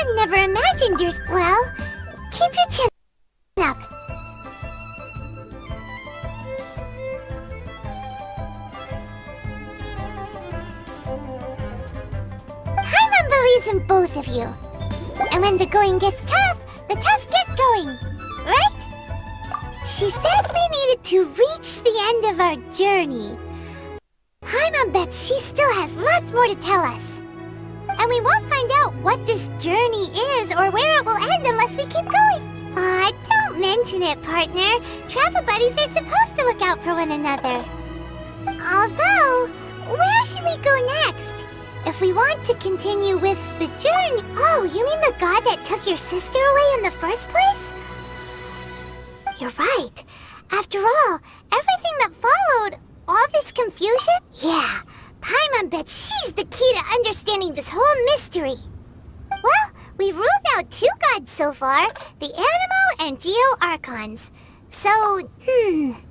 Paimon never imagined your... Well, keep your chin up. Paimon believes in both of you. And when the going gets tough, the tough get going. Right? She said we needed to reach the end of our journey. Paimon bets she still has lots more to tell us. And we won't find out what this journey is or where it will end unless we keep going. Aw, don't mention it, partner. Travel buddies are supposed to look out for one another. Although, where should we go next? If we want to continue with the journey... Oh, you mean the god that took your sister away in the first place? You're right. After all, everything that followed, all this confusion? Yeah, Paimon bets she's the key to understanding this whole mystery. Well, we've ruled out 2 gods so far, the Animo and Geo Archons. So, Paimon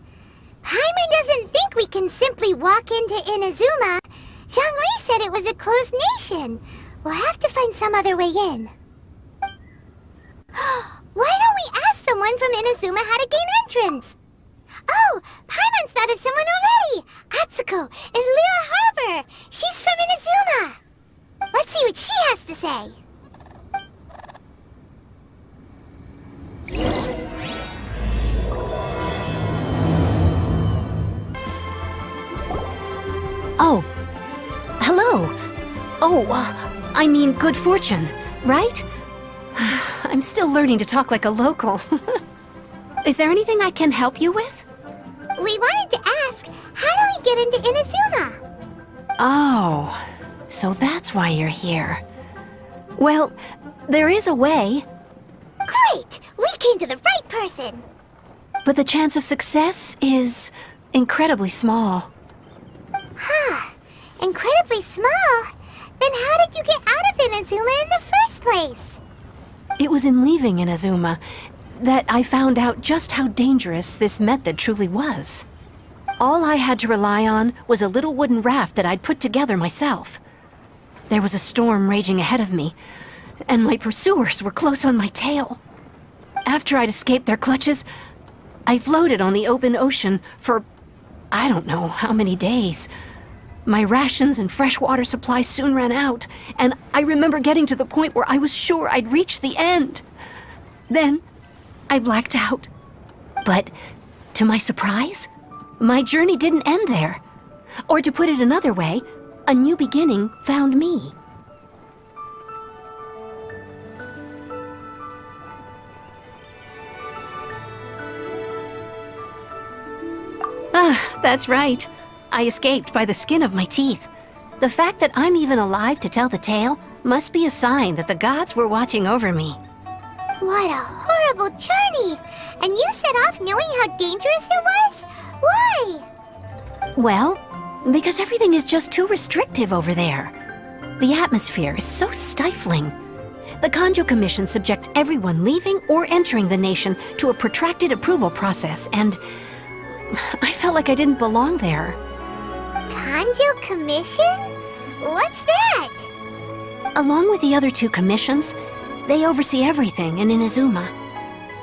doesn't think we can simply walk into Inazuma. Zhongli said it was a closed nation. We'll have to find some other way in. Why don't we ask someone from Inazuma how to gain entrance? Oh, Paimon's thought of someone already! Atsuko, in Liyue Harbor! She's from Inazuma! Let's see what she has to say. Oh. Hello. Oh, I mean good fortune, right? I'm still learning to talk like a local. Is there anything I can help you with? We wanted to ask, how do we get into Inazuma? Oh, so that's why you're here. Well, there is a way. Great! We came to the right person! But the chance of success is incredibly small. Huh. Incredibly small? Then how did you get out of Inazuma in the first place? It was in leaving Inazuma that I found out just how dangerous this method truly was. All I had to rely on was a little wooden raft that I'd put together myself. There was a storm raging ahead of me, and my pursuers were close on my tail. After I'd escaped their clutches, I floated on the open ocean for I don't know how many days. My rations and fresh water supply soon ran out, and I remember getting to the point where I was sure I'd reached the end. Then, I blacked out. But, to my surprise, my journey didn't end there. Or to put it another way, a new beginning found me. Ah, that's right. I escaped by the skin of my teeth. The fact that I'm even alive to tell the tale must be a sign that the gods were watching over me. What a horrible journey! And you set off knowing how dangerous it was? Why? Well, because everything is just too restrictive over there. The atmosphere is so stifling. The Kanjo Commission subjects everyone leaving or entering the nation to a protracted approval process, and I felt like I didn't belong there. Kanjo Commission? What's that? Along with the other 2 commissions, they oversee everything in Inazuma.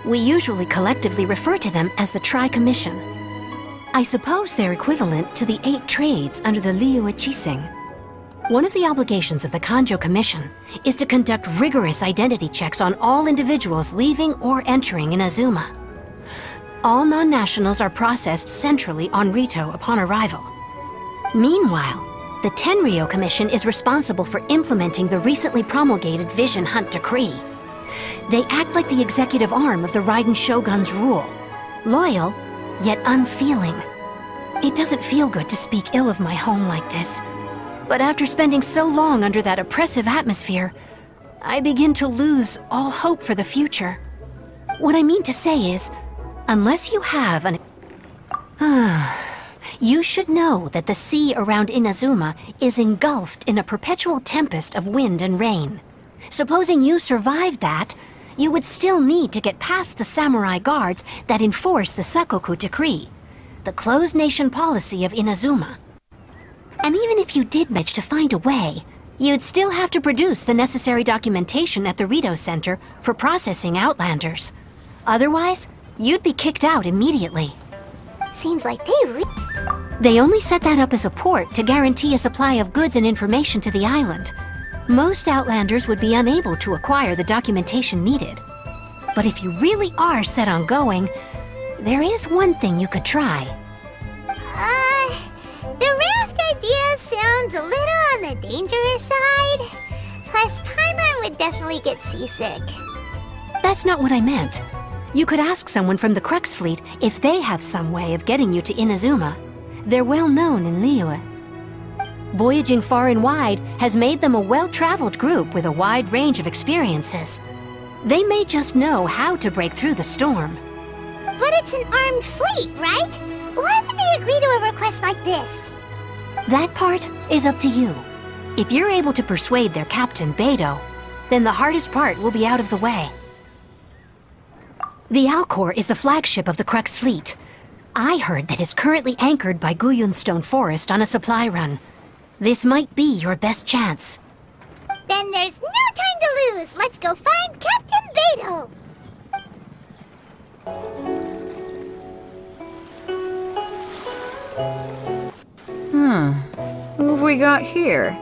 We usually collectively refer to them as the Tri-Commission. I suppose they're equivalent to the 8 trades under the Liyue Chising. One of the obligations of the Kanjo Commission is to conduct rigorous identity checks on all individuals leaving or entering Inazuma. All non-nationals are processed centrally on Rito upon arrival. Meanwhile, the Tenryou Commission is responsible for implementing the recently promulgated Vision Hunt Decree. They act like the executive arm of the Raiden Shogun's rule, loyal, yet unfeeling. It doesn't feel good to speak ill of my home like this, but after spending so long under that oppressive atmosphere, I begin to lose all hope for the future. What I mean to say is, unless you have an... You should know that the sea around Inazuma is engulfed in a perpetual tempest of wind and rain. Supposing you survived that, you would still need to get past the samurai guards that enforce the Sakoku Decree, the closed nation policy of Inazuma. And even if you did manage to find a way, You'd still have to produce the necessary documentation at the Rito Center for processing Outlanders. Otherwise, you'd be kicked out immediately. Seems like They only set that up as a port to guarantee a supply of goods and information to the island. Most Outlanders would be unable to acquire the documentation needed. But if you really are set on going, there is one thing you could try. The raft idea sounds a little on the dangerous side. Plus, Paimon would definitely get seasick. That's not what I meant. You could ask someone from the Crux fleet if they have some way of getting you to Inazuma. They're well known in Liyue. Voyaging far and wide has made them a well-traveled group with a wide range of experiences. They may just know how to break through the storm. But it's an armed fleet, right? Why would they agree to a request like this? That part is up to you. If you're able to persuade their captain, Beidou, then the hardest part will be out of the way. The Alcor is the flagship of the Crux fleet. I heard that it's currently anchored by Guyunstone Forest on a supply run. This might be your best chance. Then there's no time to lose. Let's go find Captain Beidou. What have we got here?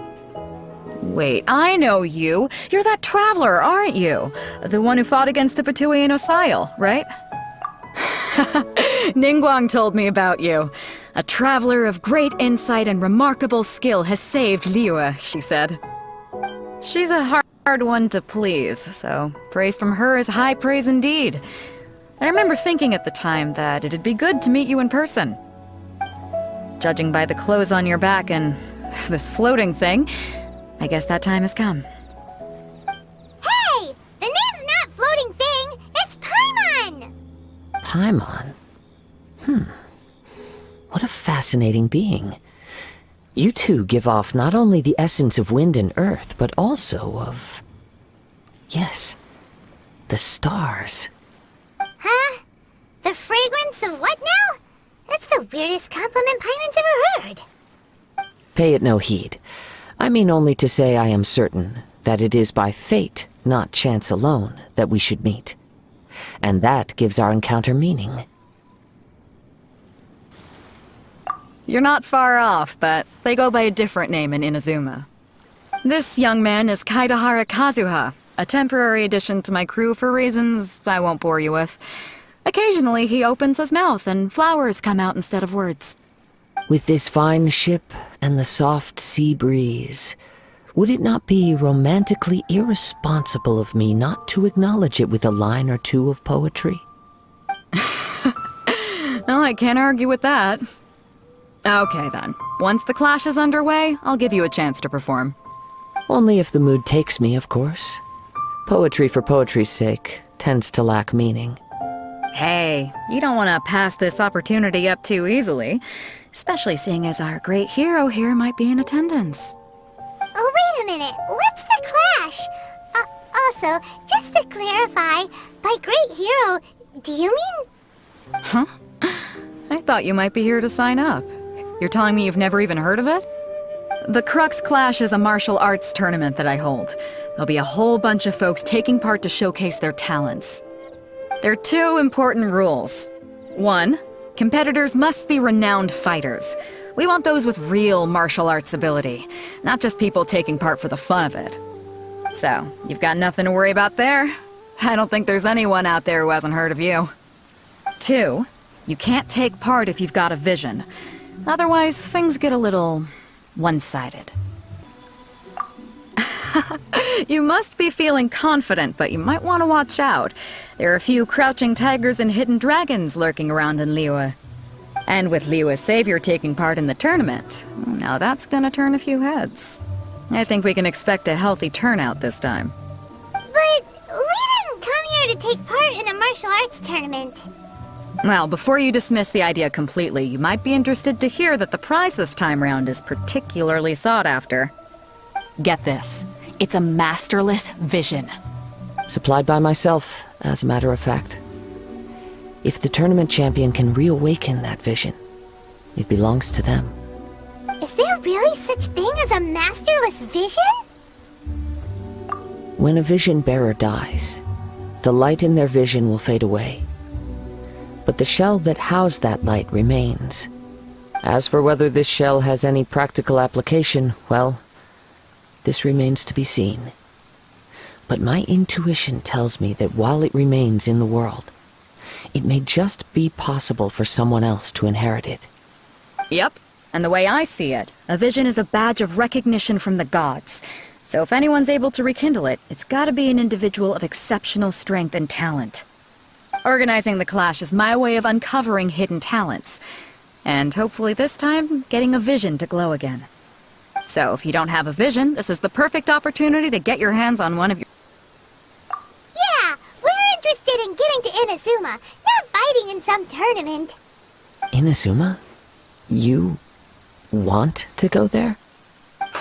Wait, I know you. You're that traveler, aren't you? The one who fought against the Fatui and Osile, right? Ningguang told me about you. A traveler of great insight and remarkable skill has saved Liyue, she said. She's a hard one to please, so praise from her is high praise indeed. I remember thinking at the time that it'd be good to meet you in person. Judging by the clothes on your back and this floating thing, I guess that time has come. Hey! The name's not Floating Thing, it's Paimon! Paimon? What a fascinating being. You two give off not only the essence of wind and earth, but also of... yes, the stars. Huh? The fragrance of what now? That's the weirdest compliment Paimon's ever heard. Pay it no heed. I mean only to say I am certain that it is by fate, not chance alone, that we should meet. And that gives our encounter meaning. You're not far off, but they go by a different name in Inazuma. This young man is Kaidahara Kazuha, a temporary addition to my crew for reasons I won't bore you with. Occasionally he opens his mouth and flowers come out instead of words. With this fine ship and the soft sea breeze, would it not be romantically irresponsible of me not to acknowledge it with a line or two of poetry? Well, I can't argue with that. Okay then. Once the clash is underway, I'll give you a chance to perform. Only if the mood takes me, of course. Poetry for poetry's sake tends to lack meaning. Hey, you don't want to pass this opportunity up too easily, especially seeing as our great hero here might be in attendance. Oh, wait a minute. What's the clash? Also, just to clarify, by great hero, do you mean... Huh? I thought you might be here to sign up. You're telling me you've never even heard of it? The Crux Clash is a martial arts tournament that I hold. There'll be a whole bunch of folks taking part to showcase their talents. There are two important rules. 1, competitors must be renowned fighters. We want those with real martial arts ability, not just people taking part for the fun of it. So, you've got nothing to worry about there. I don't think there's anyone out there who hasn't heard of you. 2, you can't take part if you've got a vision. Otherwise, things get a little one-sided. You must be feeling confident, but you might want to watch out. There are a few crouching tigers and hidden dragons lurking around in Liyue. And with Liyue's savior taking part in the tournament, now that's gonna turn a few heads. I think we can expect a healthy turnout this time. But we didn't come here to take part in a martial arts tournament. Well, before you dismiss the idea completely, you might be interested to hear that the prize this time round is particularly sought after. Get this. It's a masterless vision. Supplied by myself, as a matter of fact. If the tournament champion can reawaken that vision, it belongs to them. Is there really such thing as a masterless vision? When a vision bearer dies, the light in their vision will fade away. But the shell that housed that light remains. As for whether this shell has any practical application, well, this remains to be seen. But my intuition tells me that while it remains in the world, it may just be possible for someone else to inherit it. Yep, and the way I see it, a vision is a badge of recognition from the gods. So if anyone's able to rekindle it, it's gotta be an individual of exceptional strength and talent. Organizing the clash is my way of uncovering hidden talents. And hopefully this time, getting a vision to glow again. So if you don't have a vision, this is the perfect opportunity to get your hands on one of your... Yeah, we're interested in getting to Inazuma, not fighting in some tournament. Inazuma? You want to go there?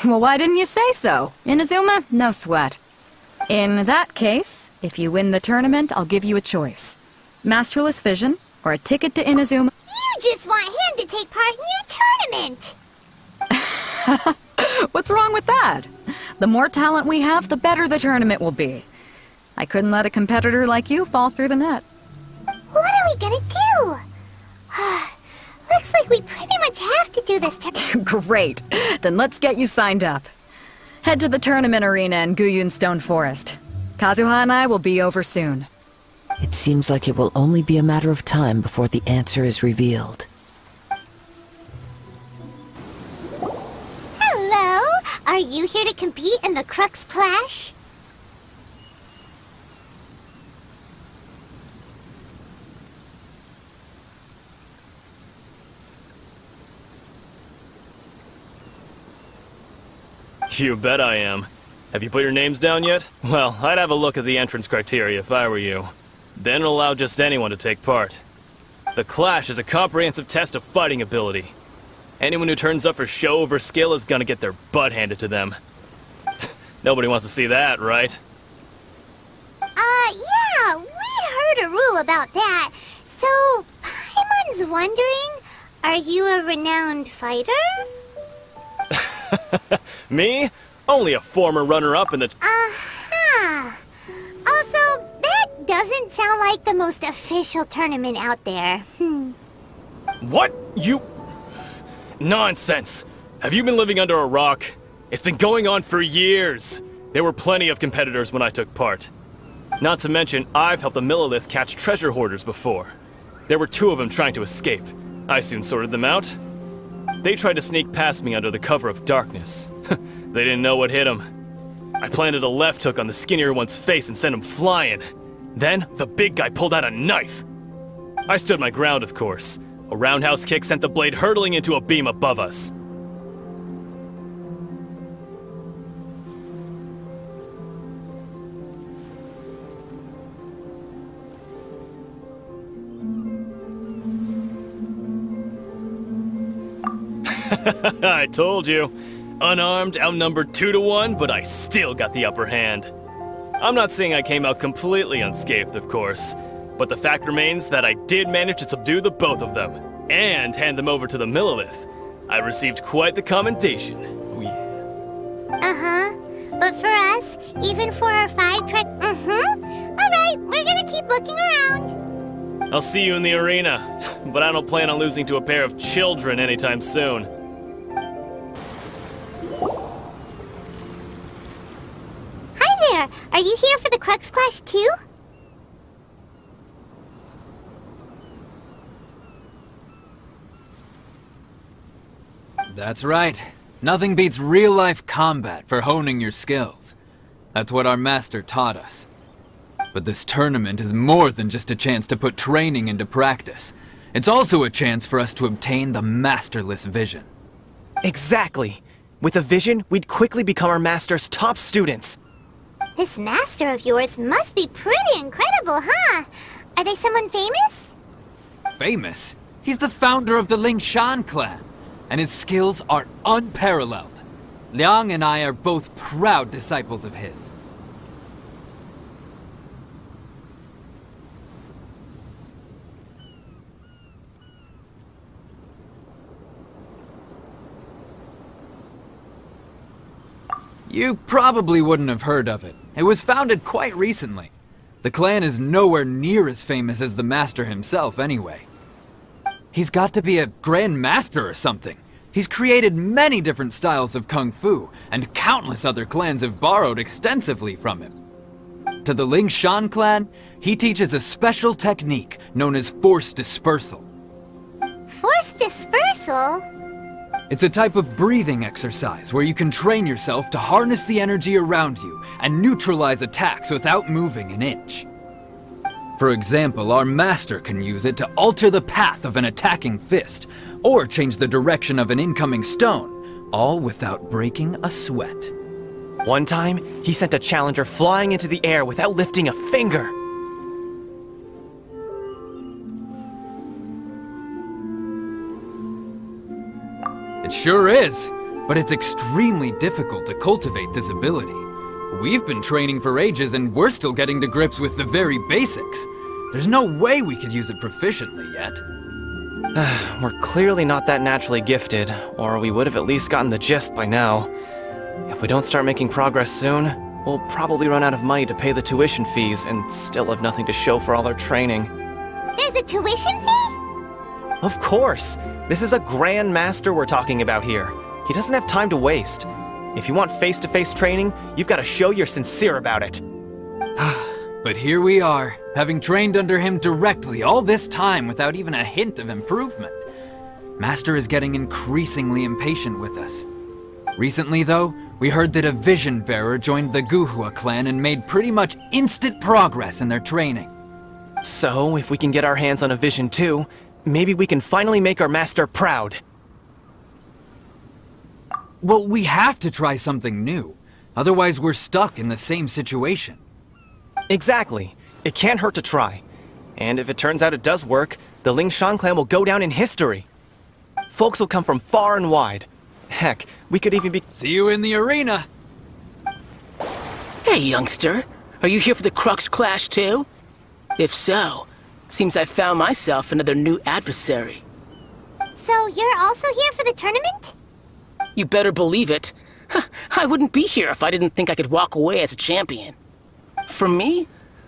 Well, why didn't you say so? Inazuma? No sweat. In that case, if you win the tournament, I'll give you a choice. Masterless vision, or a ticket to Inazuma. You just want him to take part in your tournament. What's wrong with that? The more talent we have, the better the tournament will be. I couldn't let a competitor like you fall through the net. What are we gonna do? Looks like we pretty much have to do this tournament. Great. Then let's get you signed up. Head to the tournament arena in Guyun Stone Forest. Kazuha and I will be over soon. It seems like it will only be a matter of time before the answer is revealed. Hello? Are you here to compete in the Crux Clash? You bet I am. Have you put your names down yet? Well, I'd have a look at the entrance criteria if I were you. Then it'll allow just anyone to take part. The Clash is a comprehensive test of fighting ability. Anyone who turns up for show over skill is gonna get their butt handed to them. Nobody wants to see that, right? Yeah, we heard a rule about that. So, Paimon's wondering, are you a renowned fighter? Me? Only a former runner-up in the... Uh-huh. Also, that doesn't sound like the most official tournament out there. What? You... Nonsense! Have you been living under a rock? It's been going on for years. There were plenty of competitors when I took part. Not to mention, I've helped the Millilith catch treasure hoarders before. There were 2 of them trying to escape. I soon sorted them out. They tried to sneak past me under the cover of darkness. They didn't know what hit them. I planted a left hook on the skinnier one's face and sent him flying. Then, the big guy pulled out a knife. I stood my ground, of course. A roundhouse kick sent the blade hurtling into a beam above us. I told you. Unarmed, outnumbered 2 to 1, but I still got the upper hand. I'm not saying I came out completely unscathed, of course, but the fact remains that I did manage to subdue the both of them, and hand them over to the Millilith. I received quite the commendation. Oh yeah. Uh-huh. But for us, even for our 5-track... Alright, we're gonna keep looking around. I'll see you in the arena, but I don't plan on losing to a pair of children anytime soon. Hi there! Are you here for the Crux Clash too? That's right. Nothing beats real-life combat for honing your skills. That's what our master taught us. But this tournament is more than just a chance to put training into practice. It's also a chance for us to obtain the masterless vision. Exactly. With a vision, we'd quickly become our master's top students. This master of yours must be pretty incredible, huh? Are they someone famous? Famous? He's the founder of the Lingshan clan, and his skills are unparalleled. Liang and I are both proud disciples of his. You probably wouldn't have heard of it, It was founded quite recently. The clan is nowhere near as famous as the master himself, anyway. He's got to be a Grand Master or something. He's created many different styles of Kung Fu, and countless other clans have borrowed extensively from him. To the Ling Shan clan, he teaches a special technique known as Force Dispersal. Force dispersal? It's a type of breathing exercise where you can train yourself to harness the energy around you and neutralize attacks without moving an inch. For example, our master can use it to alter the path of an attacking fist, or change the direction of an incoming stone, all without breaking a sweat. One time, he sent a challenger flying into the air without lifting a finger. It sure is, but it's extremely difficult to cultivate this ability. We've been training for ages and we're still getting to grips with the very basics. There's no way we could use it proficiently yet. We're clearly not that naturally gifted, or we would have at least gotten the gist by now. If we don't start making progress soon, we'll probably run out of money to pay the tuition fees and still have nothing to show for all our training. There's a tuition fee? Of course! This is a Grand Master we're talking about here. He doesn't have time to waste. If you want face-to-face training, you've got to show you're sincere about it. But here we are, having trained under him directly all this time without even a hint of improvement. Master is getting increasingly impatient with us. Recently, though, we heard that a vision bearer joined the Guhua clan and made pretty much instant progress in their training. So, if we can get our hands on a vision too, maybe we can finally make our master proud. Well, we have to try something new. Otherwise, we're stuck in the same situation. Exactly. It can't hurt to try. And if it turns out it does work, the Ling Shan clan will go down in history. Folks will come from far and wide. Heck, we could even be— See you in the arena! Hey, youngster. Are you here for the Crux clash too? If so, seems I found myself another new adversary. So you're also here for the tournament? You better believe it. I wouldn't be here if I didn't think I could walk away as a champion. For me,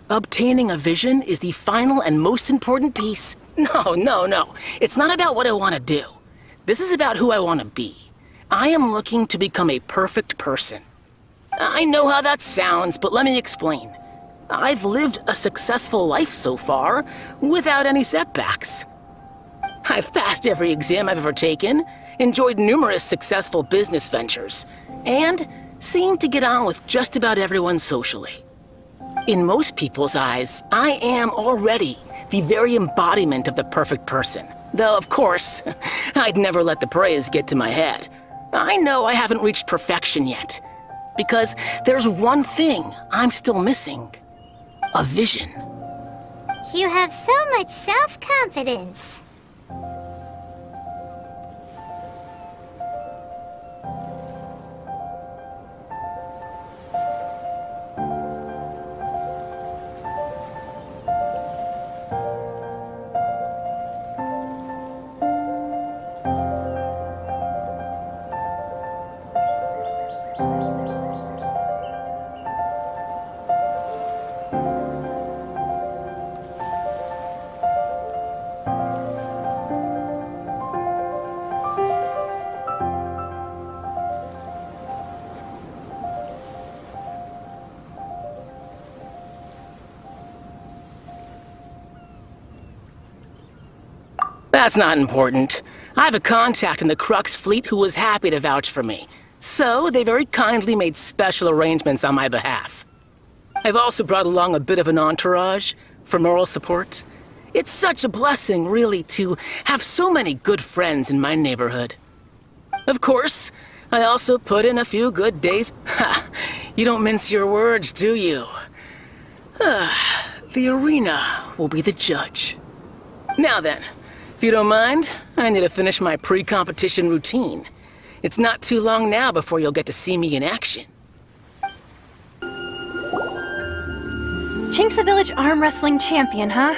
obtaining a vision is the final and most important piece. No. It's not about what I want to do. This is about who I want to be. I am looking to become a perfect person. I know how that sounds, but let me explain. I've lived a successful life so far, without any setbacks. I've passed every exam I've ever taken, enjoyed numerous successful business ventures, and seemed to get on with just about everyone socially. In most people's eyes, I am already the very embodiment of the perfect person. Though, of course, I'd never let the praise get to my head. I know I haven't reached perfection yet, because there's one thing I'm still missing. A vision. You have so much self-confidence. That's not important. I have a contact in the Crux fleet who was happy to vouch for me. So they very kindly made special arrangements on my behalf. I've also brought along a bit of an entourage for moral support. It's such a blessing, really, to have so many good friends in my neighborhood. Of course, I also put in a few good days. Ha! You don't mince your words, do you? The arena will be the judge. Now then, if you don't mind, I need to finish my pre-competition routine. It's not too long now before you'll get to see me in action. Chinksa Village Arm Wrestling Champion, huh?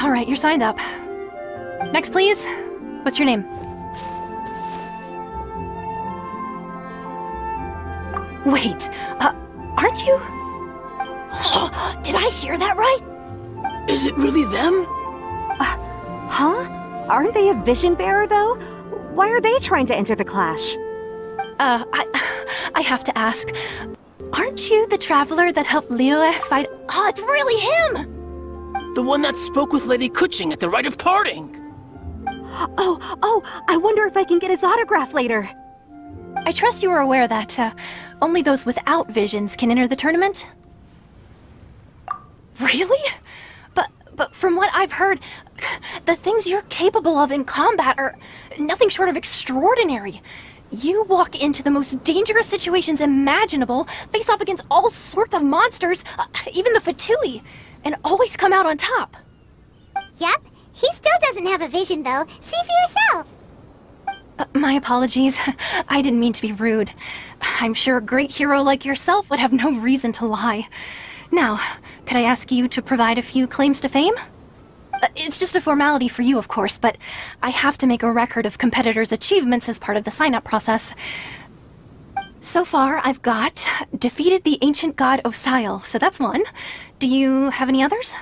All right, you're signed up. Next, please. What's your name? Wait, Aren't you? Did I hear that right? Is it really them? Huh? Aren't they a vision bearer, though? Why are they trying to enter the clash? I have to ask. Aren't you the traveler that helped Liyue fight? Oh, it's really him! The one that spoke with Lady Kuching at the rite of parting. Oh, I wonder if I can get his autograph later. I trust you are aware that only those without visions can enter the tournament? Really? But from what I've heard, the things you're capable of in combat are nothing short of extraordinary. You walk into the most dangerous situations imaginable, face off against all sorts of monsters, even the Fatui, and always come out on top. Yep, he still doesn't have a vision though. See for yourself. My apologies. I didn't mean to be rude. I'm sure a great hero like yourself would have no reason to lie. Now, could I ask you to provide a few claims to fame? It's just a formality for you, of course, but I have to make a record of competitors' achievements as part of the sign-up process. So far, I've got defeated the ancient god Osile, so that's one. Do you have any others?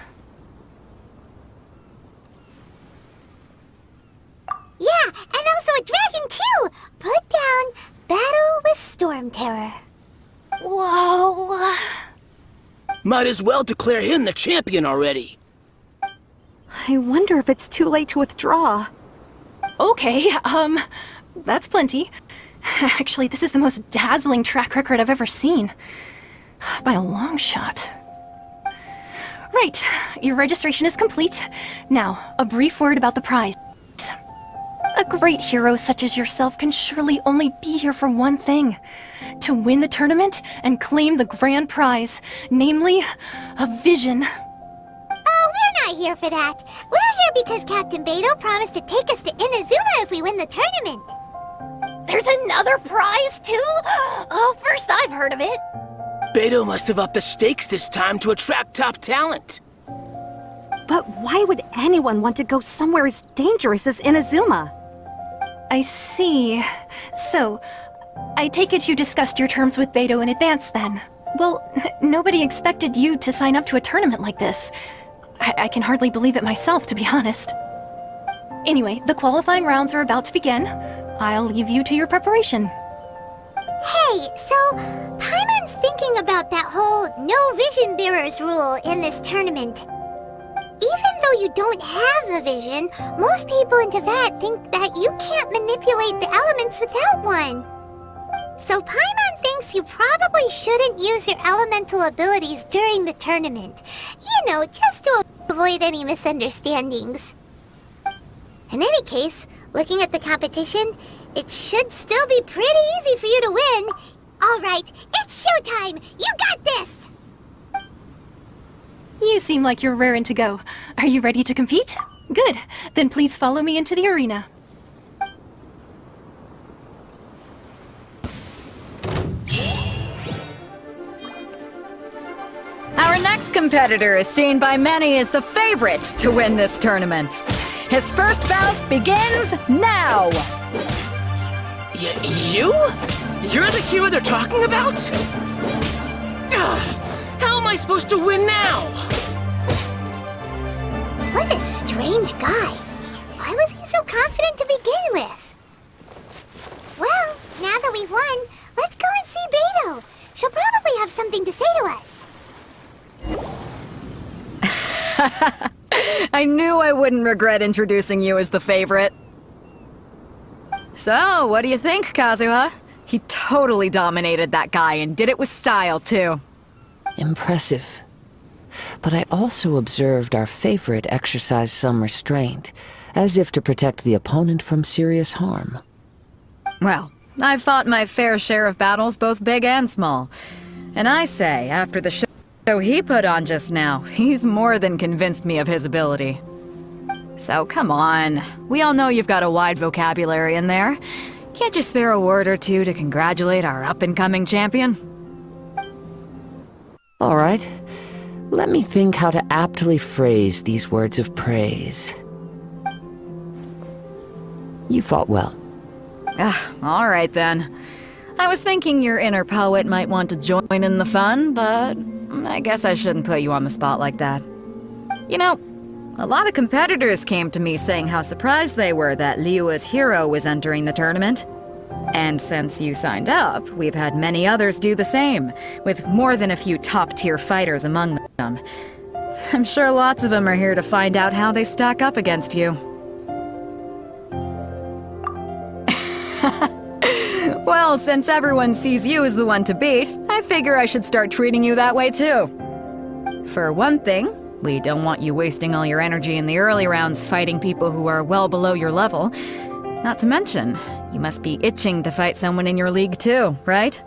Yeah, and also a dragon too! Put down Battle with Storm Terror. Whoa! Might as well declare him the champion already. I wonder if it's too late to withdraw. Okay, that's plenty. Actually, this is the most dazzling track record I've ever seen. By a long shot. Right, your registration is complete. Now, a brief word about the prize. A great hero such as yourself can surely only be here for one thing. To win the tournament and claim the grand prize, namely, a vision. Oh, we're not here for that. We're here because Captain Beidou promised to take us to Inazuma if we win the tournament. There's another prize, too? Oh, first I've heard of it. Beidou must have upped the stakes this time to attract top talent. But why would anyone want to go somewhere as dangerous as Inazuma? I see. So, I take it you discussed your terms with Beidou in advance, then? Well, nobody expected you to sign up to a tournament like this. I can hardly believe it myself, to be honest. Anyway, the qualifying rounds are about to begin. I'll leave you to your preparation. Hey, so Paimon's thinking about that whole no vision bearers rule in this tournament. Even though you don't have a vision, most people in Teyvat think that you can't manipulate the elements without one. So Paimon thinks you probably shouldn't use your elemental abilities during the tournament. You know, just to avoid any misunderstandings. In any case, looking at the competition, it should still be pretty easy for you to win. Alright, it's showtime! You got this! You seem like you're raring to go. Are you ready to compete? Good. Then please follow me into the arena. Our next competitor is seen by many as the favorite to win this tournament. His first bout begins now! You? You're the hero they're talking about? Ugh, how am I supposed to win now? What a strange guy. Why was he so confident to begin with? Well, now that we've won, let's go and see Beidou. She'll probably have something to say to us. I knew I wouldn't regret introducing you as the favorite. So, what do you think, Kazuha? He totally dominated that guy and did it with style, too. Impressive. But I also observed our favorite exercise some restraint, as if to protect the opponent from serious harm. Well, I've fought my fair share of battles, both big and small. And I say, after the show he put on just now, he's more than convinced me of his ability. So come on, we all know you've got a wide vocabulary in there. Can't you spare a word or two to congratulate our up-and-coming champion? All right. Let me think how to aptly phrase these words of praise. You fought well. All right then. I was thinking your inner poet might want to join in the fun, but I guess I shouldn't put you on the spot like that. You know, a lot of competitors came to me saying how surprised they were that Liyue's hero was entering the tournament. And since you signed up, we've had many others do the same, with more than a few top-tier fighters among them. I'm sure lots of them are here to find out how they stack up against you. Well, since everyone sees you as the one to beat, I figure I should start treating you that way too. For one thing, we don't want you wasting all your energy in the early rounds fighting people who are well below your level. Not to mention, you must be itching to fight someone in your league too, right?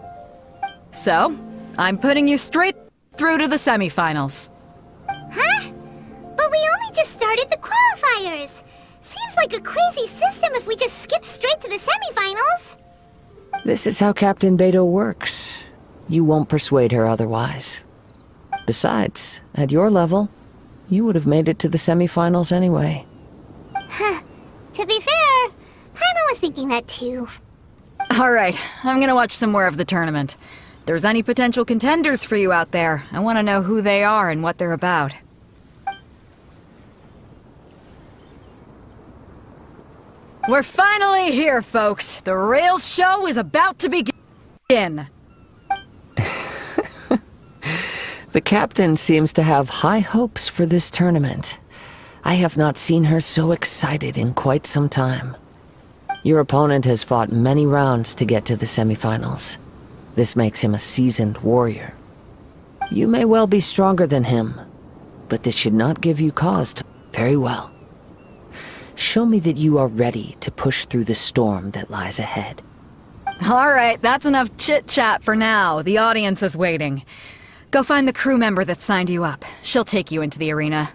So, I'm putting you straight through to the semifinals. Huh? But we only just started the qualifiers. Seems like a crazy system if we just skip straight to the semifinals. This is how Captain Beto works. You won't persuade her otherwise. Besides, at your level, you would have made it to the semifinals anyway. Huh. To be fair, Paimon was thinking that too. Alright, I'm gonna watch some more of the tournament. If there's any potential contenders for you out there, I want to know who they are and what they're about. We're finally here, folks! The rail show is about to begin! The captain seems to have high hopes for this tournament. I have not seen her so excited in quite some time. Your opponent has fought many rounds to get to the semifinals. This makes him a seasoned warrior. You may well be stronger than him, but this should not give you cause to... Very well. Show me that you are ready to push through the storm that lies ahead. Alright, that's enough chit-chat for now. The audience is waiting. Go find the crew member that signed you up. She'll take you into the arena.